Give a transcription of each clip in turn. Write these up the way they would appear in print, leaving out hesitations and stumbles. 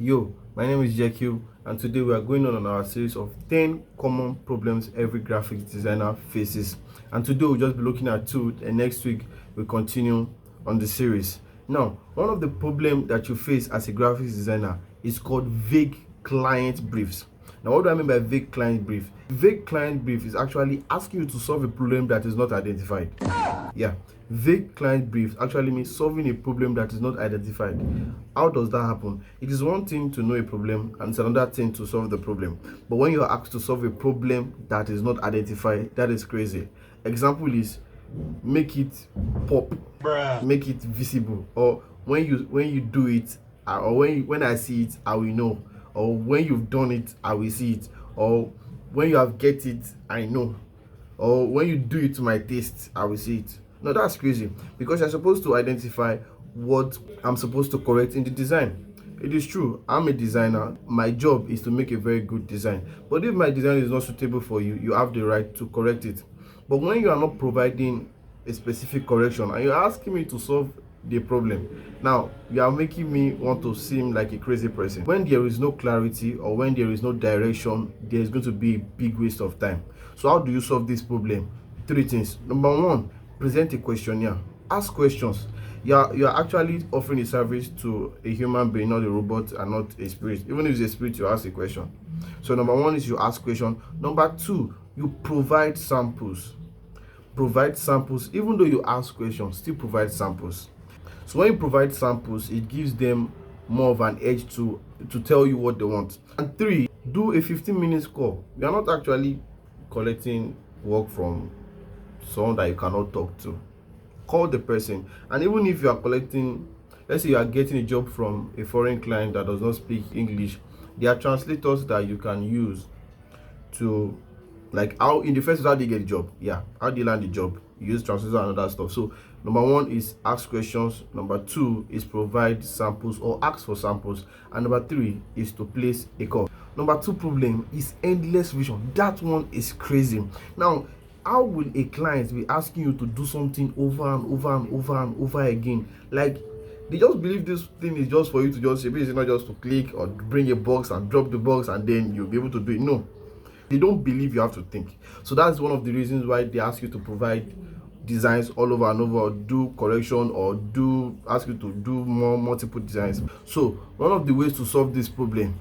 Yo, my name is JQ, and today we are going on our series of 10 common problems every graphics designer faces. And today we'll just be looking at two, and next week we'll continue on the series. Now, one of the problems that you face as a graphics designer is called vague client briefs. Now, what do I mean by vague client brief? Vague client brief is actually asking you to solve a problem that is not identified. Yeah, vague client briefs actually means solving a problem that is not identified. How does that happen? It is one thing to know a problem and it's another thing to solve the problem. But when you are asked to solve a problem that is not identified, that is crazy. Example is make it pop, make it visible, or when you do it, or when I see it, I will know, or when you've done it, I will see it, or when you have get it, I know, or when you do it to my taste, I will see it. No, that's crazy, because you're supposed to identify what I'm supposed to correct in the design. It is true, I'm a designer. My job is to make a very good design. But if my design is not suitable for you, you have the right to correct it. But when you are not providing a specific correction and you're asking me to solve the problem, now you are making me want to seem like a crazy person. When there is no clarity or when there is no direction, there is going to be a big waste of time. So how do you solve this problem? Three things. Number one, present a questionnaire. Ask questions. You're actually offering a service to a human being, not a robot and not a spirit. Even if it's a spirit, you ask a question. So number one is you ask question. Number two, you provide samples. Provide samples. Even though you ask questions, still provide samples. So when you provide samples, it gives them more of an edge to tell you what they want. And three, do a 15 minutes call. You are not actually collecting work from someone that you cannot talk to. Call the person. And even if you are collecting, let's say you are getting a job from a foreign client that does not speak English, there are translators that you can use to, like, how in the first, how do you get a job? Yeah, how do you land the job? You use translators and other stuff. So number one is ask questions. Number two is provide samples or ask for samples. And number three is to place a call. Number two problem is endless vision. That one is crazy. Now, how will a client be asking you to do something over and over and over and over again? Like, they just believe this thing is just for you to just, it's not just to click or bring a box and drop the box and then you'll be able to do it. No, they don't believe you have to think. So that's one of the reasons why they ask you to provide designs all over and over, or do correction, or ask you to do multiple designs. So one of the ways to solve this problem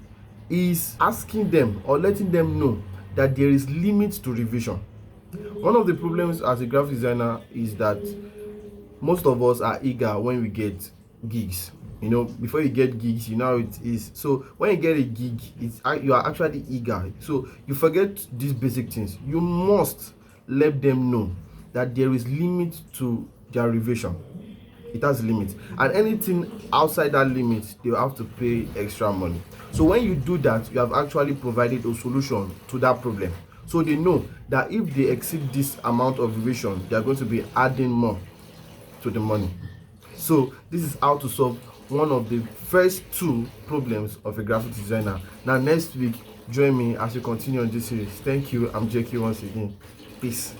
is asking them or letting them know that there is limit to revision. One of the problems as a graphic designer is that most of us are eager when we get gigs. You know, before you get gigs, you know it is. So when you get a gig, you are actually eager. So you forget these basic things. You must let them know that there is limit to their revision. It has a limit, and anything outside that limit, they will have to pay extra money. So when you do that, you have actually provided a solution to that problem. So they know that if they exceed this amount of revision, they are going to be adding more to the money. So this is how to solve one of the first two problems of a graphic designer. Now next week, join me as we continue on this series. Thank you. I'm JQ once again. Peace.